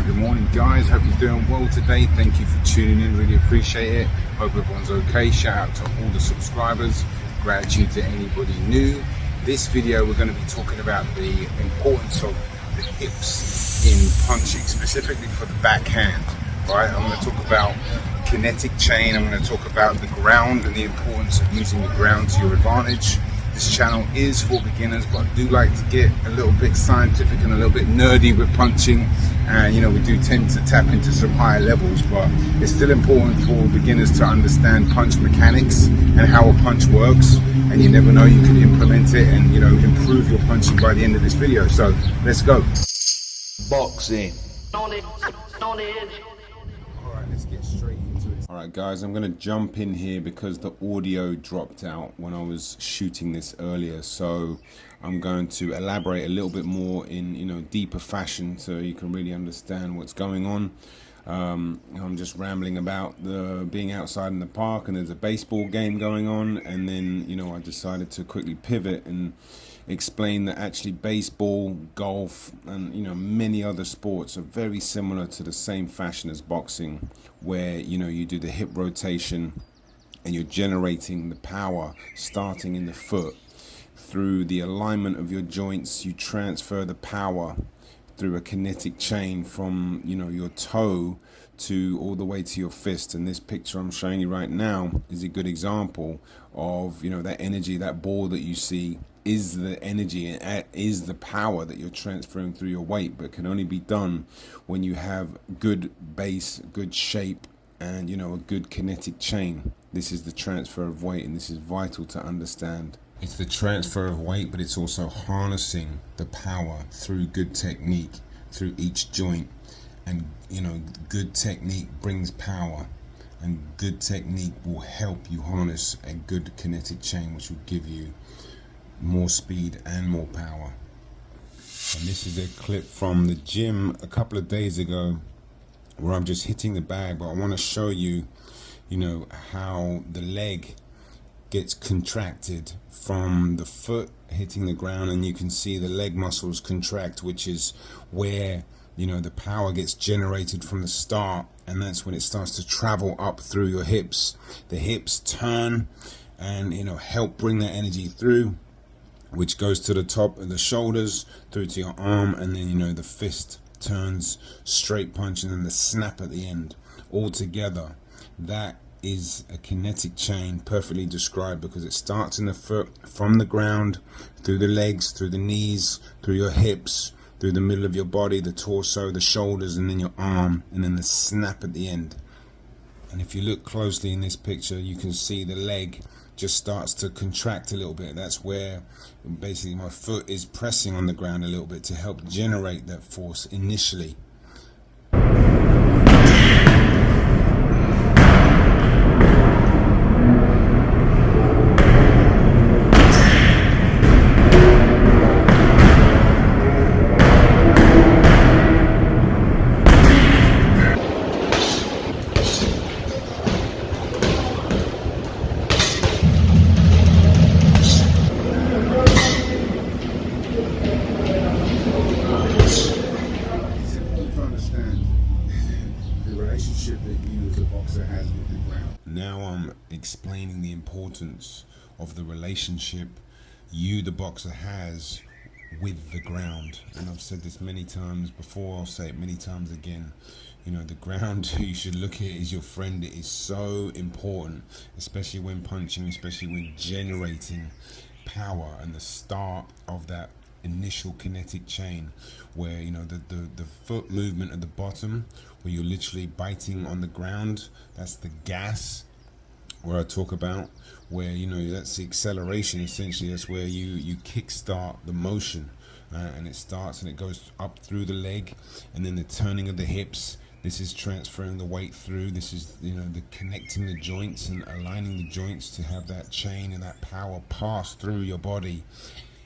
Good morning, guys. Hope you're doing well today. Thank you for tuning in. Really appreciate it. Hope everyone's okay. Shout out to all the subscribers. Gratitude to anybody new. This video, we're going to be talking about the importance of the hips in punching, specifically for the backhand. Right? I'm going to talk about kinetic chain. I'm going to talk about the ground and the importance of using the ground to your advantage. This channel is for beginners, but I do like to get a little bit scientific and a little bit nerdy with punching. And we do tend to tap into some higher levels, but it's still important for beginners to understand punch mechanics and how a punch works. And you never know, you can implement it and improve your punching by the end of this video. So let's go. Boxing. Alright, let's get straight into it. Alright guys, I'm going to jump in here because the audio dropped out when I was shooting this earlier. So I'm going to elaborate a little bit more in deeper fashion so you can really understand what's going on. I'm just rambling about being outside in the park and there's a baseball game going on, and then I decided to quickly pivot and explain that actually baseball, golf, and many other sports are very similar to the same fashion as boxing, where you do the hip rotation and you're generating the power starting in the foot. Through the alignment of your joints, you transfer the power through a kinetic chain from your toe to all the way to your fist. And this picture I'm showing you right now is a good example of that energy. That ball that you see is the energy and is the power that you're transferring through your weight, but can only be done when you have good base, good shape, and a good kinetic chain. This is the transfer of weight, and this is vital to understand. It's the transfer of weight, but it's also harnessing the power through good technique through each joint. And good technique brings power, and good technique will help you harness a good kinetic chain, which will give you more speed and more power. And this is a clip from the gym a couple of days ago where I'm just hitting the bag, but I want to show you how the leg gets contracted from the foot hitting the ground, and you can see the leg muscles contract, which is where the power gets generated from the start, and that's when it starts to travel up through your hips. The hips turn and help bring that energy through, which goes to the top of the shoulders through to your arm, and then the fist turns straight punch, and then the snap at the end. All together, that is a kinetic chain, perfectly described, because it starts in the foot, from the ground, through the legs, through the knees, through your hips, through the middle of your body, the torso, the shoulders, and then your arm, and then the snap at the end. And if you look closely in this picture, you can see the leg just starts to contract a little bit. That's where basically my foot is pressing on the ground a little bit to help generate that force initially. That you as a boxer has with the ground. Now I'm explaining the importance of the relationship you, the boxer, has with the ground. And I've said this many times before, I'll say it many times again. The ground you should look at is your friend. It is so important, especially when punching, especially when generating power and the start of that initial kinetic chain, where the foot movement at the bottom, where you're literally biting on the ground, that's the gas where I talk about, where that's the acceleration. Essentially, that's where you kickstart the motion, and it starts and it goes up through the leg, and then the turning of the hips. This is transferring the weight through. This is the connecting the joints and aligning the joints to have that chain and that power pass through your body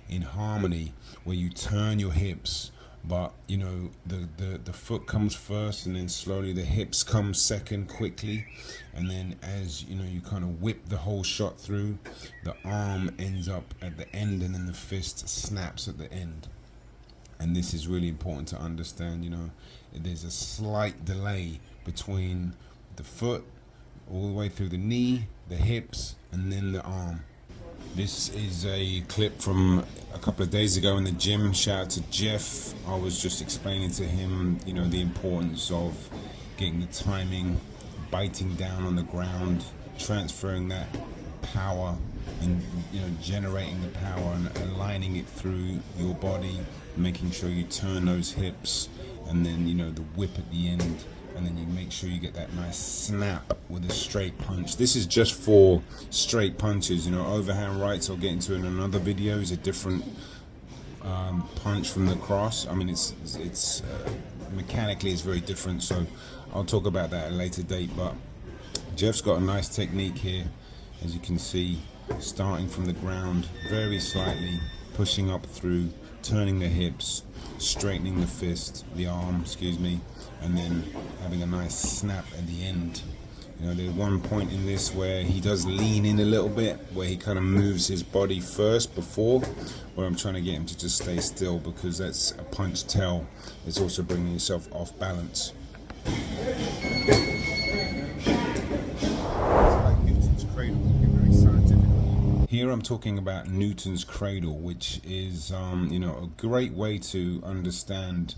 in harmony, where you turn your hips, but the foot comes first, and then slowly the hips come second, quickly, and then as you kind of whip the whole shot through, the arm ends up at the end, and then the fist snaps at the end. And this is really important to understand. You know, there's a slight delay between the foot all the way through the knee, the hips, and then the arm. This is a clip from a couple of days ago in the gym. Shout out to Jeff. I was just explaining to him, you know, the importance of getting the timing, biting down on the ground, transferring that power, and, you know, generating the power and aligning it through your body, making sure you turn those hips, and then, you know, the whip at the end, and then you make sure you get that nice snap with a straight punch. This is just for straight punches. You know, overhand rights I'll get into in another video is a different punch from the cross. I mean, it's mechanically it's very different, so I'll talk about that at a later date. But Jeff's got a nice technique here, as you can see, starting from the ground very slightly, pushing up through, turning the hips, straightening the fist, the arm, excuse me, and then having a nice snap at the end. You know, there's one point in this where he does lean in a little bit, where he kind of moves his body first before, where I'm trying to get him to just stay still, because that's a punch tell. It's also bringing yourself off balance. Here I'm talking about Newton's cradle, which is, you know, a great way to understand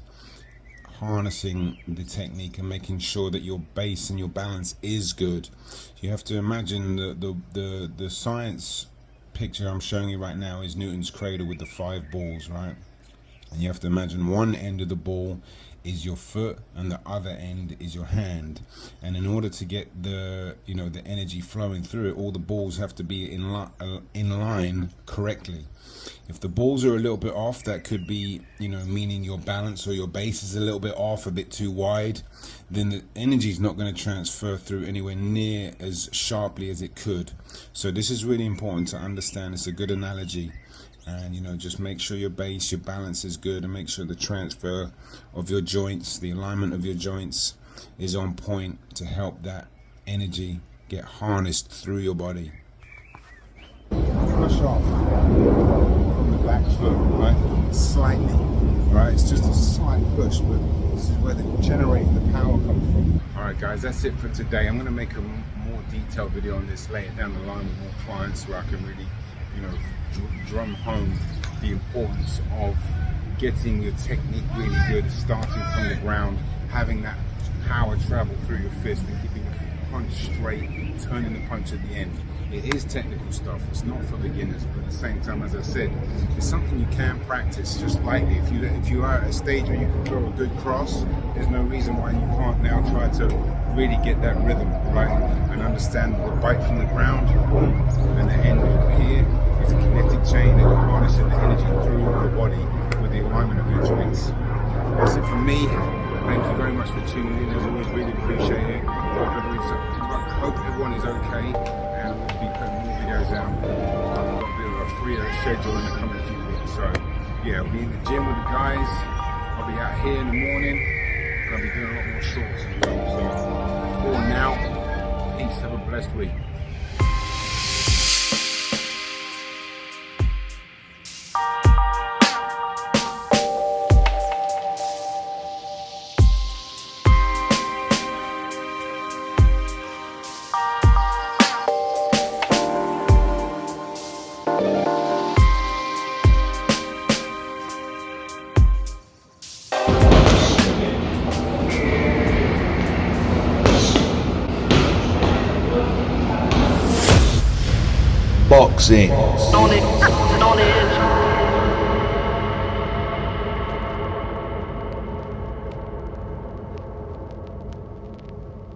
harnessing the technique and making sure that your base and your balance is good. You have to imagine the science picture I'm showing you right now is Newton's cradle with the 5 balls, right? And you have to imagine one end of the ball is your foot and the other end is your hand, and in order to get the, you know, the energy flowing through it, all the balls have to be in line correctly. If the balls are a little bit off, that could be, you know, meaning your balance or your base is a little bit off, a bit too wide, then the energy is not going to transfer through anywhere near as sharply as it could. So this is really important to understand. It's a good analogy. And, you know, just make sure your base, your balance is good, and make sure the transfer of your joints, the alignment of your joints is on point to help that energy get harnessed through your body. Push off from the back foot, right? Slightly, right? It's just a slight push, but this is where the generating the power comes from. All right, guys, that's it for today. I'm going to make a more detailed video on this later down the line with more clients, where I can really, you know, drum home the importance of getting your technique really good, starting from the ground, having that power travel through your fist and keeping the punch straight, turning the punch at the end. It is technical stuff, it's not for beginners, but at the same time, as I said, it's something you can practice just lightly. If you are at a stage where you can throw a good cross, there's no reason why you can't now try to really get that rhythm, right? And understand the bite from the ground and the end here is a kinetic chain that you're harnessing the energy through your body with the alignment of your joints. That's it from me. Thank you very much for tuning in. As always, really appreciate it. Hope everyone is okay, and we'll be putting more videos out. I've got a bit of a freer schedule in the coming few weeks. So yeah, I'll be in the gym with the guys. I'll be out here in the morning, and I'll be doing a lot more shorts as well. So for now, peace. Have a blessed week. Boxing. On it.